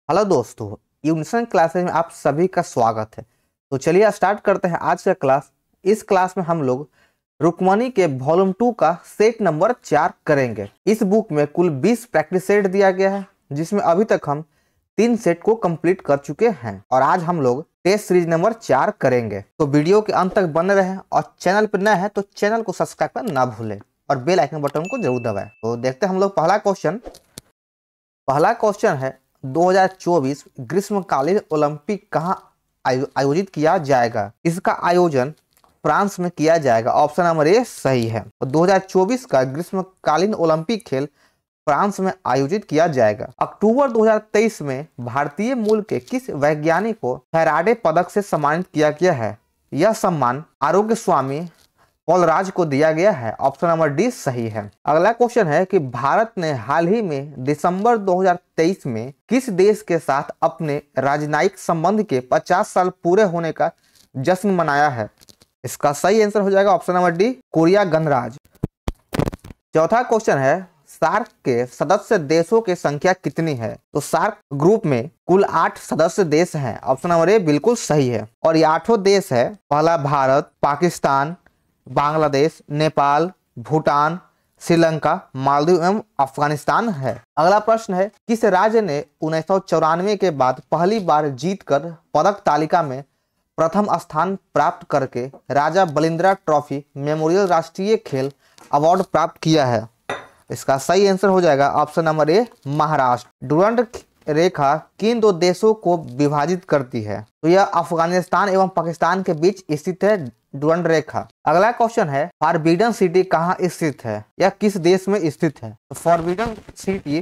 Hello दोस्तों, unison classes में आप सभी का स्वागत है। तो चलिए स्टार्ट करते हैं आज का क्लास। इस क्लास में हम लोग रुक्मणी के वॉल्यूम 2 का सेट नंबर 4 करेंगे। इस बुक में कुल 20 प्रैक्टिस सेट दिया गया है, जिसमें अभी तक हम 3 सेट को कंप्लीट कर चुके हैं और आज हम लोग टेस्ट सीरीज नंबर 4 करेंगे। तो वीडियो के अंत तक बने रहें और चैनल पर नए हैं तो चैनल को सब्सक्राइब करना ना भूलें और बेल आइकन बटन को जरूर दबाएं। तो देखते हैं हम लोग पहला क्वेश्चन है 2024 ग्रीष्मकालीन ओलंपिक कहाँ आयोजित किया जाएगा। इसका आयोजन फ्रांस में किया जाएगा। ऑप्शन नंबर ए सही है। 2024 का ग्रीष्मकालीन ओलंपिक खेल फ्रांस में आयोजित किया जाएगा। अक्टूबर 2023 में भारतीय मूल के किस वैज्ञानिक को फैराडे पदक से सम्मानित किया गया है। यह सम्मान आरोग्य स्वामी पॉलराज को दिया गया है। ऑप्शन नंबर डी सही है। अगला क्वेश्चन है कि भारत ने हाल ही में दिसंबर 2023 में किस देश के साथ अपने राजनयिक संबंध के 50 साल पूरे होने का जश्न मनाया है। इसका सही आंसर हो जाएगा ऑप्शन नंबर डी, कोरिया गणराज्य। चौथा क्वेश्चन है सार्क के सदस्य देशों की संख्या कितनी है। तो सार्क ग्रुप में कुल 8 सदस्य देश हैं। ऑप्शन नंबर ए बिल्कुल सही है। और ये 8 देश है, पहला भारत, पाकिस्तान, बांग्लादेश, नेपाल, भूटान, श्रीलंका, मालदीव एवं अफगानिस्तान है। अगला प्रश्न है किस राज्य ने 1994 के बाद पहली बार जीतकर पदक तालिका में प्रथम स्थान प्राप्त करके राजा बलिंद्रा ट्रॉफी मेमोरियल राष्ट्रीय खेल अवार्ड प्राप्त किया है। इसका सही आंसर हो जाएगा option number A, Maharashtra. Durand रेखा किन 2 देशों को विभाजित करती है। तो यह अफगानिस्तान एवं पाकिस्तान के बीच स्थित है डुरंड रेखा। अगला क्वेश्चन है फॉरबिडन सिटी कहाँ स्थित है, यह किस देश में स्थित है। तो फॉरबिडन सिटी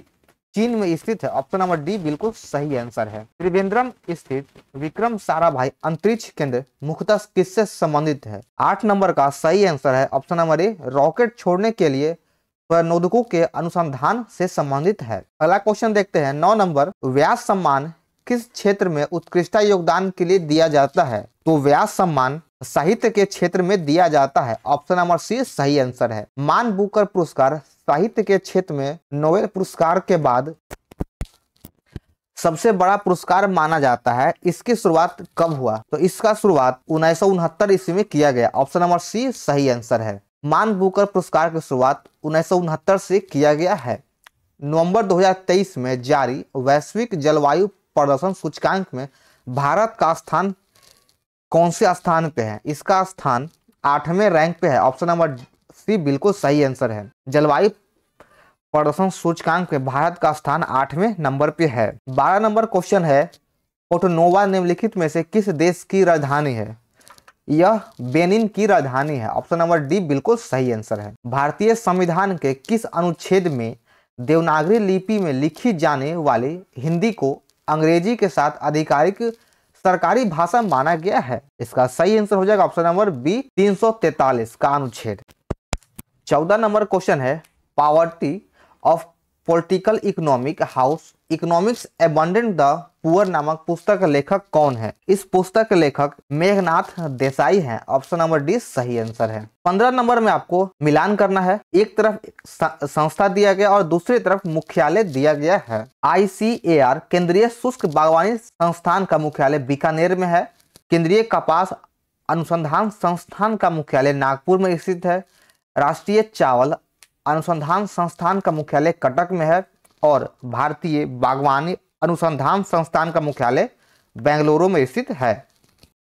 चीन में स्थित है। ऑप्शन नंबर डी बिल्कुल सही आंसर है। त्रिवेंद्रम स्थित विक्रम साराभाई अंतरिक्ष केंद्र मुख्यतः किससे संबंधित है। 8 नंबर का सही आंसर है ऑप्शन नंबर ए, रॉकेट छोड़ने के लिए प्रणोदकों के अनुसंधान से संबंधित है। अगला क्वेश्चन देखते हैं 9 नंबर, व्यास सम्मान किस क्षेत्र में उत्कृष्ट योगदान के लिए दिया जाता है। तो व्यास सम्मान साहित्य के क्षेत्र में दिया जाता है। ऑप्शन नंबर सी सही आंसर है। मान बुकर पुरस्कार साहित्य के क्षेत्र में नोबेल पुरस्कार के बाद सबसे बड़ा पुरस्कार माना जाता है। इसकी शुरुआत कब हुआ। तो इसका शुरुआत 1969 ईस्वी में किया गया। ऑप्शन नंबर सी सही आंसर है। मान बुकर पुरस्कार की शुरुआत 1969 से किया गया है। नवंबर 2023 में जारी वैश्विक जलवायु प्रदर्शन सूचकांक में भारत का स्थान कौन से स्थान पे है। इसका स्थान 8वें रैंक पे है। ऑप्शन नंबर सी बिल्कुल सही आंसर है। जलवायु प्रदर्शन सूचकांक पे भारत का स्थान 8वें नंबर पे है। 12 नंबर क्वेश्चन है पोर्टोनोवा निम्नलिखित में से किस देश की राजधानी है। यह बेनिन की राजधानी है। ऑप्शन नंबर डी बिल्कुल सही आंसर है। भारतीय संविधान के किस अनुच्छेद में देवनागरी लिपि में लिखी जाने वाली हिंदी को अंग्रेजी के साथ आधिकारिक सरकारी भाषा माना गया है। इसका सही आंसर हो जाएगा ऑप्शन नंबर बी, 343 का अनुच्छेद। 14 नंबर क्वेश्चन है poverty of political economic house economics abundant the poor नामक पुस्तक का लेखक कौन है। इस पुस्तक के लेखक मेघनाथ देसाई हैं। ऑप्शन नंबर डी सही आंसर है। 15 नंबर में आपको मिलान करना है। एक तरफ संस्था दिया गया और दूसरी तरफ मुख्यालय दिया गया है। ICAR केंद्रीय शुष्क बागवानी संस्थान का मुख्यालय बीकानेर में है। केंद्रीय कपास अनुसंधान संस्थान का मुख्यालय नागपुर में स्थित है। राष्ट्रीय चावल अनुसंधान संस्थान का मुख्यालय कटक में है और भारतीय बागवानी अनुसंधान संस्थान का मुख्यालय बेंगलुरु में स्थित है।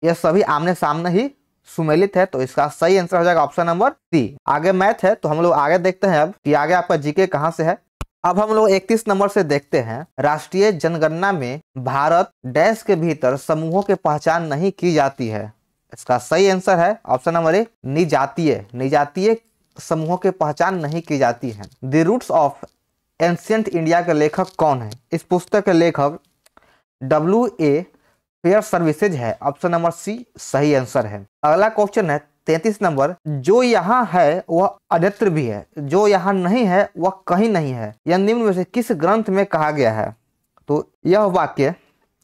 यह सभी आमने सामने ही सुमेलित है। तो इसका सही आंसर हो जाएगा ऑप्शन नंबर सी। आगे मैथ है तो हम लोग आगे देखते हैं अब कि आगे आपका जीके कहाँ से है। अब हम लोग 31 नंबर से देखते हैं राष्ट्रीय जनगणना में भारत डैश के भीतर समूहों की पहचान नहीं की जाती है। इसका सही आंसर है ऑप्शन नंबर ए, निजातीय समूहों की पहचान नहीं की जाती है। The roots of ancient India के लेखक कौन है। इस पुस्तक के लेखक WA फेयर सर्विसेज है। ऑप्शन नंबर सी सही आंसर है। अगला क्वेश्चन है 33 नंबर, जो यहाँ है वह अन्यत्र भी है, जो यहाँ नहीं है वह कहीं नहीं है, यह निम्न में से किस ग्रंथ में कहा गया है। तो यह वाक्य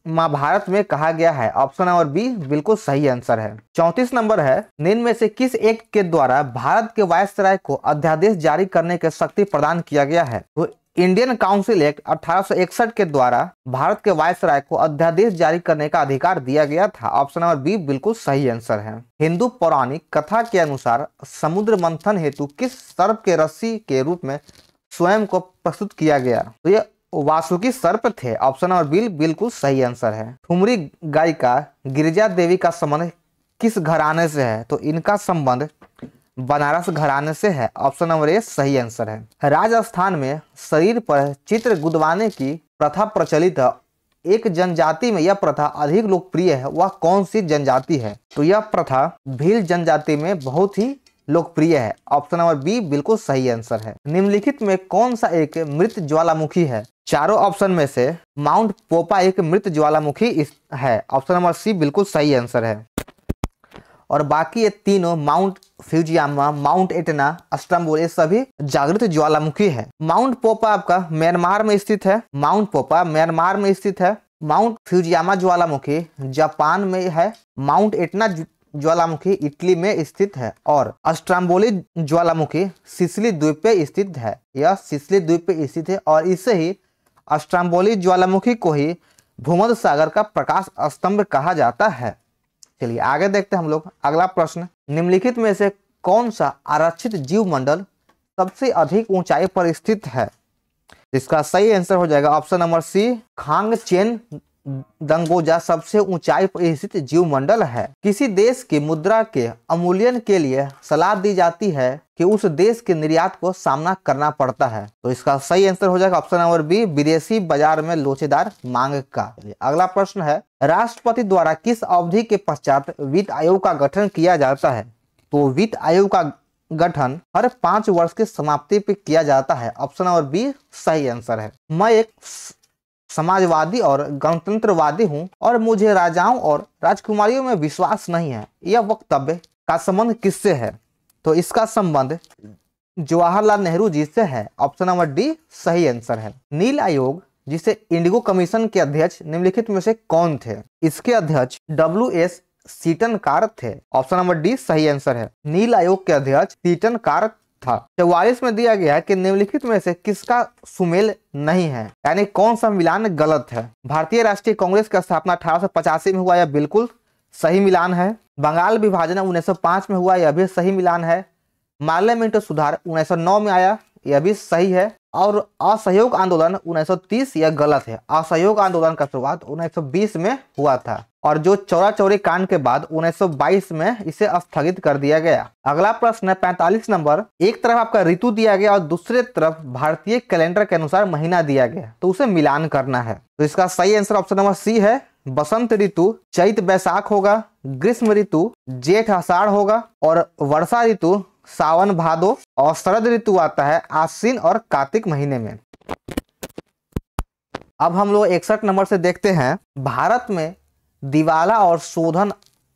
महाभारत में कहा गया है। ऑप्शन नंबर बी बिल्कुल सही आंसर है। 34 नंबर है निम्न में से किस एक्ट के द्वारा भारत के वायसराय को अध्यादेश जारी करने की शक्ति प्रदान किया गया है। तो इंडियन काउंसिल एक्ट 1861 के द्वारा भारत के वायसराय को अध्यादेश जारी करने का अधिकार दिया गया था। ऑप्शन नंबर बी बिल्कुल सही आंसर है। हिंदू पौराणिक कथा के अनुसार समुद्र मंथन हेतु किस सर्प के रस्सी के रूप में स्वयं को प्रस्तुत किया गया? तो ये वासुकी सर्प थे। ऑप्शन नंबर बी बिल्कुल सही आंसर है। ठुमरी गायिका गिरिजा देवी का संबंध किस घराने से है? तो इनका संबंध बनारस घराने से है। ऑप्शन नंबर ए सही आंसर है। राजस्थान में शरीर पर चित्र गुदवाने की प्रथा प्रचलित है। एक जनजाति में यह प्रथा अधिक लोकप्रिय है, वह कौन सी जनजाति है? तो यह प्रथा भील जनजाति में बहुत ही लोकप्रिय है। ऑप्शन नंबर बी बिल्कुल सही आंसर है। निम्नलिखित में कौन सा एक मृत ज्वालामुखी है? चारों ऑप्शन में से माउंट पोपा एक मृत ज्वालामुखी है। ऑप्शन नंबर सी बिल्कुल सही आंसर है। और बाकी ये तीनों माउंट फ्यूजियामा, माउंट एटना, स्ट्रम्बोल, ये सभी जागृत ज्वालामुखी है। माउंट पोपा आपका म्यांमार में स्थित है। माउंट पोपा म्यांमार में स्थित है। माउंट फ्यूजियामा ज्वालामुखी जापान में है। माउंट एटना ज्वालामुखी इटली में स्थित है। और स्ट्रम्बोली ज्वालामुखी सिसिली द्वीप पे स्थित है। यह सिसिली द्वीप पे स्थित है और इसे ही स्ट्रम्बोली ज्वालामुखी को ही भूमध्य सागर का प्रकाश स्तंभ कहा जाता है। चलिए आगे देखते हैं हम लोग। अगला प्रश्न, निम्नलिखित में से कौन सा आरक्षित जीव मंडल सबसे अधिक ऊंचाई पर स्थित है? इसका सही आंसर हो जाएगा ऑप्शन नंबर सी, खांगचेन दंगोजा सबसे ऊंचाई पर स्थित जीव मंडल है। किसी देश की मुद्रा के अवमूल्यन के लिए सलाह दी जाती है कि उस देश के निर्यात को सामना करना पड़ता है। तो इसका सही आंसर हो जाएगा ऑप्शन नंबर बी, विदेशी बाजार में लोचेदार मांग का। अगला प्रश्न है, राष्ट्रपति द्वारा किस अवधि के पश्चात वित्त आयोग का गठन किया जाता है? तो वित्त आयोग का गठन हर 5 वर्ष की समाप्ति पे किया जाता है। ऑप्शन नंबर बी सही आंसर है। मैं एक समाजवादी और गणतंत्रवादी हूं और मुझे राजाओं और राजकुमारियों में विश्वास नहीं है। यह वक्तव्य का संबंध किससे है? तो इसका संबंध जवाहरलाल नेहरू जी से है। ऑप्शन नंबर डी सही आंसर है। नील आयोग जिसे इंडिगो कमीशन के अध्यक्ष निम्नलिखित में से कौन थे? इसके अध्यक्ष WS सीटन कार थे। ऑप्शन नंबर डी सही आंसर है। नील आयोग के अध्यक्ष सीटन कार था। 44 में दिया गया है कि निम्नलिखित में से किसका सुमेल नहीं है, यानी कौन सा मिलान गलत है? भारतीय राष्ट्रीय कांग्रेस का स्थापना 1885 में हुआ, यह बिल्कुल सही मिलान है। बंगाल विभाजन 1905 में हुआ, यह भी सही मिलान है। पार्लियामेंट सुधार 1909 में आया, यह भी सही है। और असहयोग आंदोलन 1930 यह गलत है। असहयोग आंदोलन का शुरुआत 1920 में हुआ था और जो चौरा चौरी कांड के बाद 1922 में इसे स्थगित कर दिया गया। अगला प्रश्न है 45 नंबर। एक तरफ आपका ऋतु दिया गया और दूसरे तरफ भारतीय कैलेंडर के अनुसार महीना दिया गया, तो उसे मिलान करना है। तो इसका सही आंसर ऑप्शन नंबर सी है। बसंत ऋतु चैत बैसाख होगा, ग्रीष्म ऋतु जेठ आषाढ़ होगा और वर्षा ऋतु सावन भादो और शरद ऋतु आता है आश्विन और कार्तिक महीने में। अब हम लोग 61 नंबर से देखते हैं। भारत में दिवाला और शोधन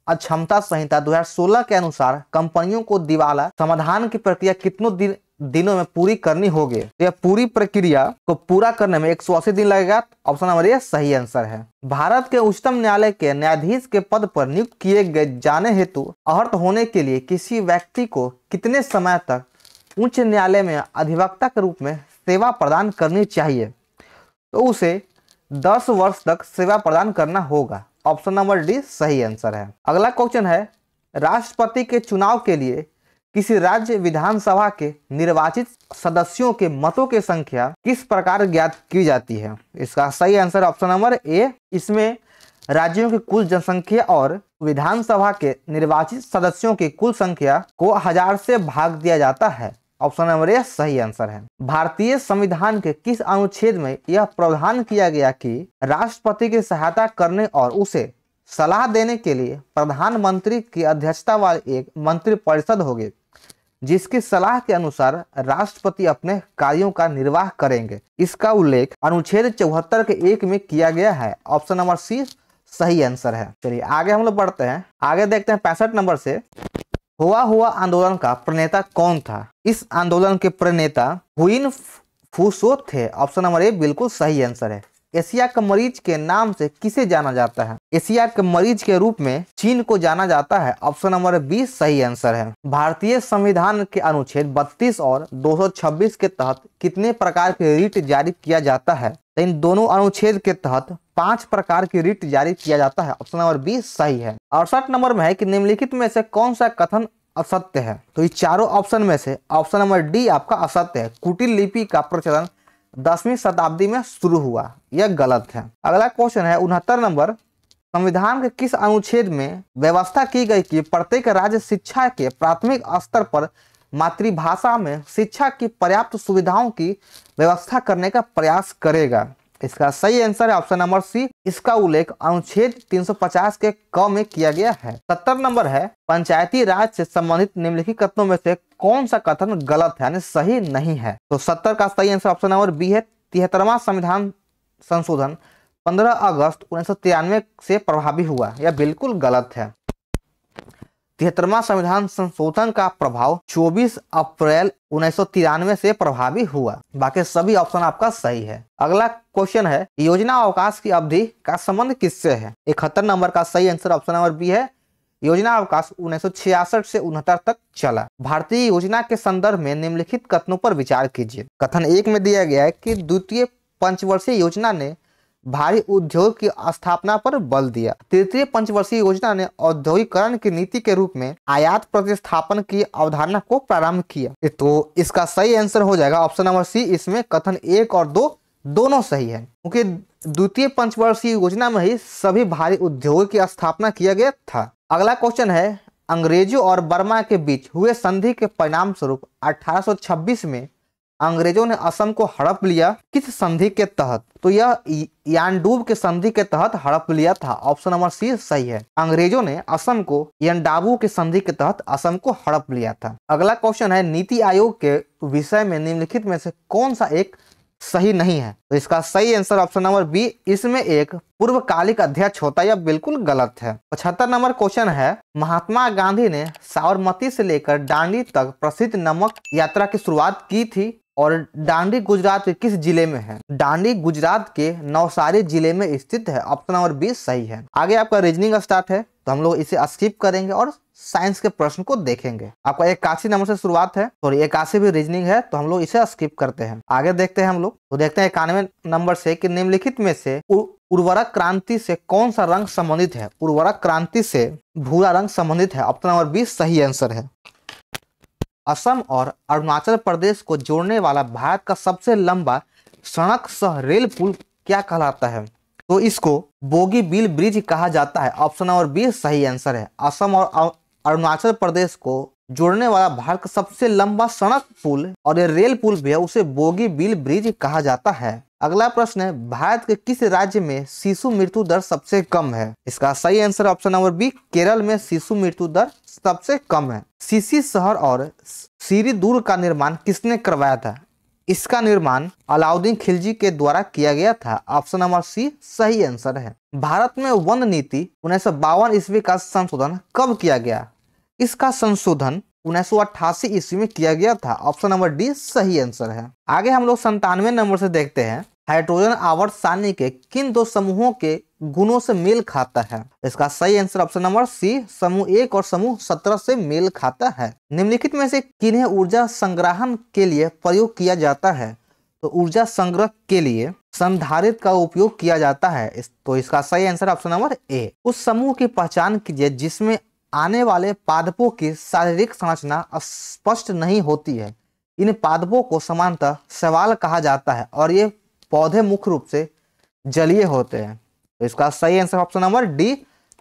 अक्षमता संहिता 2016 के अनुसार कंपनियों को दिवाला समाधान की प्रक्रिया कितनों दिनों में पूरी करनी होगी? तो यह पूरी प्रक्रिया को पूरा करने में 180 दिन लगेगा। ऑप्शन नंबर ए सही आंसर है। भारत के उच्चतम न्यायालय के न्यायाधीश के पद पर नियुक्त किए गए जाने हेतु अर्हत होने के लिए किसी व्यक्ति को कितने समय तक उच्च न्यायालय में अधिवक्ता के रूप में सेवा प्रदान करनी चाहिए? तो उसे 10 वर्ष तक सेवा प्रदान करना होगा। ऑप्शन नंबर डी सही आंसर है। अगला क्वेश्चन है, राष्ट्रपति के चुनाव के लिए किसी राज्य विधानसभा के निर्वाचित सदस्यों के मतों की संख्या किस प्रकार ज्ञात की जाती है? इसका सही आंसर ऑप्शन नंबर ए। इसमें राज्यों की कुल जनसंख्या और विधानसभा के निर्वाचित सदस्यों की कुल संख्या को 1000 से भाग दिया जाता है। ऑप्शन नंबर ए सही आंसर है। भारतीय संविधान के किस अनुच्छेद में यह प्रावधान किया गया कि राष्ट्रपति की सहायता करने और उसे सलाह देने के लिए प्रधानमंत्री की अध्यक्षता वाली एक मंत्रिपरिषद होगी, जिसकी सलाह के अनुसार राष्ट्रपति अपने कार्यों का निर्वाह करेंगे? इसका उल्लेख अनुच्छेद 74 के 1 में किया गया है। ऑप्शन नंबर सी सही आंसर है। चलिए आगे हम लोग बढ़ते हैं। आगे देखते हैं 65 नंबर से। हुआ आंदोलन का प्रणेता कौन था? इस आंदोलन के प्रणेता हुइन फूसो थे। ऑप्शन नंबर ए बिल्कुल सही आंसर है। एशिया का मरीज के नाम से किसे जाना जाता है? एशिया के मरीज के रूप में चीन को जाना जाता है। ऑप्शन नंबर बी सही आंसर है। भारतीय संविधान के अनुच्छेद 32 और 226 के तहत कितने प्रकार के रिट जारी किया जाता है? तो इन दोनों अनुच्छेद के तहत 5 प्रकार की रिट जारी किया जाता है। ऑप्शन नंबर बी सही है। 68 नंबर में है कि निम्नलिखित में से कौन सा कथन असत्य है? तो इस चारों ऑप्शन में से ऑप्शन नंबर डी आपका असत्य है। कुटिल लिपि का प्रचलन 10वीं शताब्दी में शुरू हुआ, यह गलत है। अगला क्वेश्चन है 69 नंबर, संविधान के किस अनुच्छेद में व्यवस्था की गई कि प्रत्येक राज्य शिक्षा के प्राथमिक स्तर पर मातृभाषा में शिक्षा की पर्याप्त सुविधाओं की व्यवस्था करने का प्रयास करेगा? इसका सही आंसर है ऑप्शन नंबर सी। इसका उल्लेख अनुच्छेद 350 के क में किया गया है। 70 नंबर है, पंचायती राज से संबंधित निम्नलिखित कथनों में से कौन सा कथन गलत है यानी सही नहीं है? तो 70 का सही आंसर ऑप्शन नंबर बी है। 73वां संविधान संशोधन 15 अगस्त 1993 से प्रभावी हुआ, यह बिल्कुल गलत है। 73वां संविधान संशोधन का प्रभाव 24 अप्रैल 1993 से प्रभावी हुआ। बाकी सभी ऑप्शन आपका सही है। अगला क्वेश्चन है, योजना अवकाश की अवधि का संबंध किससे है? 71 नंबर का सही आंसर ऑप्शन नंबर बी है। योजना अवकाश 1966 से 69 तक चला। भारतीय योजना के संदर्भ में निम्नलिखित कथनों पर विचार कीजिए। कथन 1 में दिया गया है कि द्वितीय पंचवर्षीय योजना ने भारी उद्योग की स्थापना पर बल दिया। तृतीय पंचवर्षीय योजना ने औद्योगिकरण की नीति के रूप में आयात प्रतिस्थापन की अवधारणा को प्रारंभ किया। तो इसका सही आंसर हो जाएगा ऑप्शन नंबर सी। इसमें कथन 1 और 2 दोनों सही है, क्योंकि द्वितीय पंचवर्षीय योजना में ही सभी भारी उद्योगों की स्थापना किया गया था। अगला क्वेश्चन है, अंग्रेजों और बर्मा के बीच हुए संधि के परिणाम स्वरूप 1826 में अंग्रेजों ने असम को हड़प लिया, किस संधि के तहत? तो यह यानडूब के संधि के तहत हड़प लिया था। ऑप्शन नंबर सी सही है। अंग्रेजों ने असम को यानडाबू के संधि के तहत असम को हड़प लिया था। अगला क्वेश्चन है, नीति आयोग के विषय में निम्नलिखित में से कौन सा एक सही नहीं है? तो इसका सही आंसर ऑप्शन नंबर बी। इसमें एक पूर्वकालिक अध्यक्ष होता है, यह बिल्कुल गलत है। 75 नंबर क्वेश्चन है, महात्मा गांधी ने साबरमती से लेकर दांडी तक प्रसिद्ध नमक यात्रा की शुरुआत की थी और दांडी गुजरात के किस जिले में है? दांडी गुजरात के नवसारी जिले में स्थित है। ऑप्शन नंबर बी सही है। आगे आपका रीजनिंग स्टार्ट है, तो हम लोग इसे स्किप करेंगे और साइंस के प्रश्न को देखेंगे। आपका 81 नंबर से शुरुआत है, और 81 भी रीजनिंग है, तो हम लोग इसे स्किप करते हैं। आगे देखते हैं हम लोग, तो देखते हैं 91 नंबर से कि निम्नलिखित में से उर्वरक क्रांति से कौन सा रंग संबंधित है? उर्वरक क्रांति से भूरा रंग संबंधित है। ऑप्शन नंबर बी सही आंसर है। असम और अरुणाचल प्रदेश को जोड़ने वाला भारत का सबसे लंबा सड़क सह रेल पुल क्या कहलाता है? तो इसको बोगीबील ब्रिज कहा जाता है। ऑप्शन नंबर बी सही आंसर है। असम और अरुणाचल प्रदेश को जोड़ने वाला भारत का सबसे लंबा सड़क पुल और ये रेल पुल भी है, उसे बोगीबील ब्रिज कहा जाता है। अगला प्रश्न है, भारत के किस राज्य में शिशु मृत्यु दर सबसे कम है? इसका सही answer option number B, Kerala में शिशु मृत्यु दर सबसे कम है। सीसी शहर और सीरी दुर्ग का निर्माण किसने करवाया था? इसका निर्माण अलाउद्दीन खिलजी के द्वारा किया गया था। ऑप्शन नंबर सी सही आंसर है। भारत में वन नीति 1952 ईस्वी का संशोधन कब किया गया? इसका संशोधन 1988 ईस्वी में किया गया था। ऑप्शन नंबर डी सही आंसर है। आगे हम लोग 97 नंबर से देखते हैं, हाइड्रोजन आवर्त सारणी के किन दो समूहों के गुणों से मेल खाता है? इसका सही आंसर ऑप्शन नंबर सी, समूह 1 और समूह 17 से मेल खाता है। निम्नलिखित में से किन्हें ऊर्जा संग्रहण के लिए प्रयोग किया जाता है? तो ऊर्जा संग्रह के लिए संधारित्र का उपयोग किया जाता है। तो इसका सही आंसर ऑप्शन नंबर ए। उस समूह की पहचान कीजिए जिसमें आने वाले पादपों की शारीरिक संरचना स्पष्ट नहीं होती है। इन पादपों को सामान्यतः शैवाल कहा जाता है और ये पौधे मुख्य रूप से जलीय होते हैं। तो इसका सही answer option number D,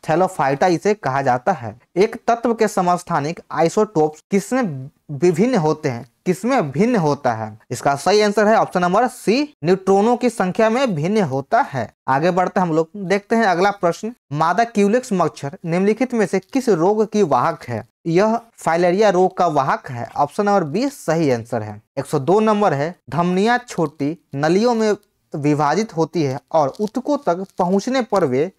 Thallophyta इसे कहा जाता है। एक तत्व के समस्थानिक आइसोटोप्स किसमें विभिन्न होते हैं? किसमें भिन्न होता है? इसका सही आंसर है ऑप्शन नंबर सी, न्यूट्रॉनों की संख्या में भिन्न होता है। आगे बढ़ते हम लोग देखते हैं अगला प्रश्न, मादा क्यूलेक्स मच्छर निम्नलिखित में से किस रोग की वाहक है? यह फाइलेरिया रोग का वाहक है। ऑप्शन नंबर बी सही आंसर है। 102 नंबर है, धमनियां छोटी नलियों में विभाजित होती है और ऊतकों तक पहुंचने पर वे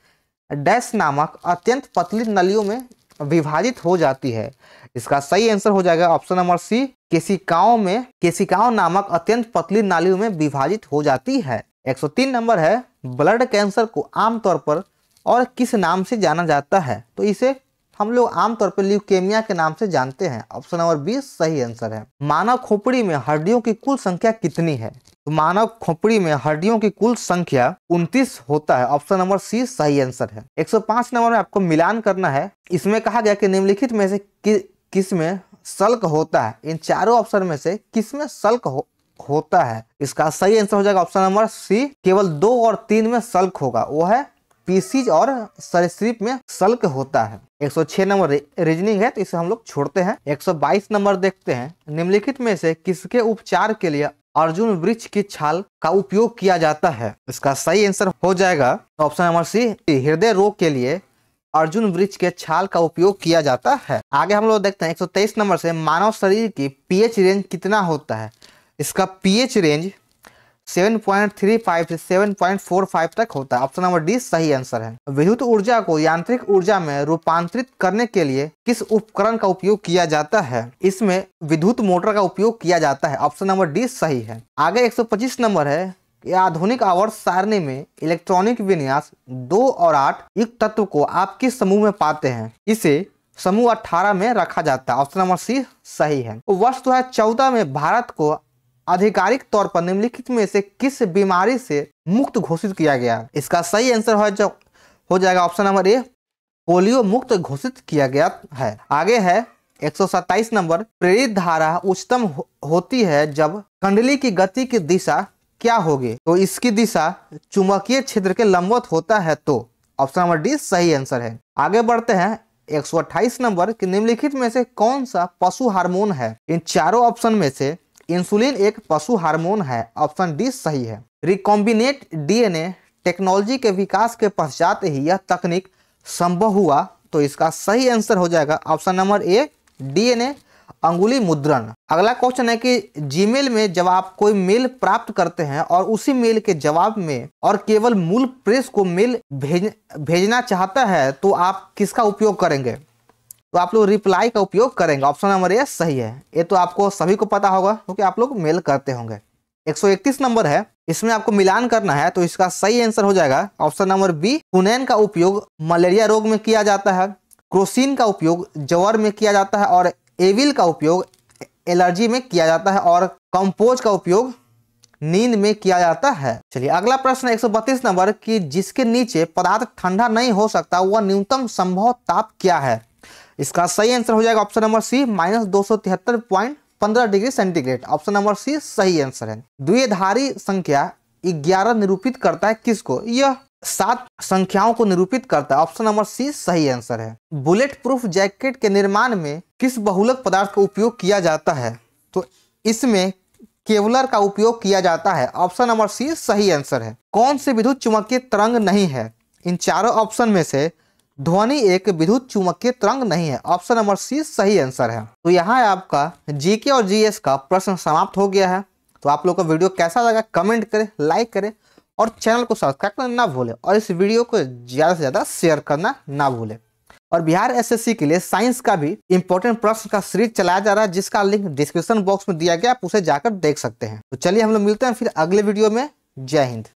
डैश नामक अत्यंत पतली नलियों में विभाजित हो जाती है। इसका सही आंसर हो जाएगा ऑप्शन नंबर सी, केशिकाओं नामक अत्यंत पतली नालियों में विभाजित हो जाती है। 103 नंबर है, ब्लड कैंसर को आमतौर पर और किस नाम से जाना जाता है? तो इसे हम लोग आमतौर पर ल्यूकेमिया के नाम से जानते हैं। ऑप्शन नंबर 20 सही आंसर है। मानव खोपड़ी में हड्डियों की कुल संख्या कितनी है? तो मानव खोपड़ी में हड्डियों की कुल संख्या 29 होता है। ऑप्शन नंबर सी सही आंसर है। 105 नंबर में आपको मिलान करना है। इसमें कहा गया कि निम्नलिखित में से किस में सल्क होता है? इन चारों ऑप्शन में से किस में सल्क होता है? इसका सही आंसर हो जाएगा ऑप्शन नंबर सी। केवल 2 और 3 में सल्क होगा, वो है पीसीज और सरीसृप में सल्क होता है। 106 नंबर रीजनिंग है, तो इसे हम लोग छोड़ते हैं। 122 नंबर देखते हैं, निम्नलिखित में से किसके उपचार के लिए अर्जुन वृक्ष की छाल का उपयोग किया जाता है? इसका सही आंसर हो जाएगा ऑप्शन नंबर सी। हृदय रोग के लिए अर्जुन वृक्ष के छाल का उपयोग किया जाता है। आगे हम लोग देखते हैं 123 नंबर से, मानव शरीर की पीएच रेंज कितना होता है? इसका पीएच रेंज 7.35 से 7.45 तक होता है। ऑप्शन नंबर डी सही आंसर है। विद्युत ऊर्जा को यांत्रिक ऊर्जा में रूपांतरित करने के लिए किस उपकरण का उपयोग किया जाता है? इसमें विद्युत मोटर का उपयोग किया जाता है। ऑप्शन नंबर डी सही है। आगे 125 नंबर है, आधुनिक आवर्त सारणी में इलेक्ट्रॉनिक विन्यास 2 और 8 युक्त तत्व को आप किस समूह में पाते हैं? इसे समूह 18 में रखा जाता है। ऑप्शन नंबर सी सही है। वर्ष 2014 में भारत को आधिकारिक तौर पर निम्नलिखित में से किस बीमारी से मुक्त घोषित किया गया? इसका सही आंसर हो जाएगा ऑप्शन नंबर ए, पोलियो मुक्त घोषित किया गया है। आगे है 127 नंबर, प्रेरित धारा उच्चतम होती है जब कंडली की गति की दिशा क्या होगी? तो इसकी दिशा चुंबकीय क्षेत्र के लंबवत होता है। तो ऑप्शन नंबर डी सही आंसर है। आगे बढ़ते हैं 128 नंबर कि निम्नलिखित में से कौन सा पशु हार्मोन है? इन चारों ऑप्शन में से इंसुलिन एक पशु हार्मोन है। ऑप्शन डी सही है। रिकॉम्बिनेट डीएनए टेक्नोलॉजी के विकास के पश्चात ही यह तकनीक संभव हुआ। तो इसका सही आंसर हो जाएगा ऑप्शन नंबर ए, डीएनए अंगुली मुद्रण। अगला क्वेश्चन है कि जीमेल में जब आप कोई मेल प्राप्त करते हैं और उसी मेल के जवाब में और केवल मूल प्रेस को मेल भेजना चाहता है, तो आप किसका उपयोग करेंगे? तो आप लोग रिप्लाई का उपयोग करेंगे। ऑप्शन नंबर ए सही है। ये तो आपको सभी को पता होगा क्योंकि आप लोग मेल करते होंगे। 131 नंबर है, इसमें आपको मिलान करना है, तो इसका सही आंसर हो जाएगा ऑप्शन नंबर बी। कुनैन का उपयोग मलेरिया रोग में किया जाता है, क्रोसिन का उपयोग ज्वर में किया जाता है और एविल का उपयोग एलर्जी में किया जाता है और कंपोज का उपयोग नींद में किया जाता है। चलिए अगला प्रश्न 132 नंबर कि जिसके नीचे पदार्थ ठंडा नहीं हो सकता वह न्यूनतम संभव ताप क्या है? इसका सही आंसर हो जाएगा option number C, -273.15 degree centigrade. Option number C सही आंसर है। द्विधारी संख्या 11 निरूपित करता है किसको? यह 7 संख्याओं को निरूपित करता है। ऑप्शन नंबर सी सही आंसर है। बुलेट प्रूफ जैकेट के निर्माण में किस बहुलक पदार्थ का उपयोग किया जाता है? तो इसमें केवलर का उपयोग किया जाता है। ऑप्शन नंबर सी सही आंसर है। कौन से विद्युत चुम्बकीय तरंग नहीं है? इन चारों ऑप्शन में से ध्वनि एक विद्युत चुम्बकीय तरंग नहीं है। ऑप्शन नंबर सी सही आंसर है। तो यहाँ आपका जीके और जीएस का प्रश्न समाप्त हो गया है। तो आप लोग का वीडियो कैसा लगा कमेंट करें, लाइक करें और चैनल को सब्सक्राइब करना ना भूलें और इस वीडियो को ज़्यादा से ज़्यादा शेयर करना ना भूलें। और बिहार एसएससी के लिए साइंस का भी इंपॉर्टेंट प्रश्न का सीरीज चलाया जा रहा है, जिसका लिंक डिस्क्रिप्शन बॉक्स में दिया गया, आप उसे जाकर देख सकते हैं। तो चलिए हम लोग मिलते हैं फिर अगले वीडियो में। जय हिंद।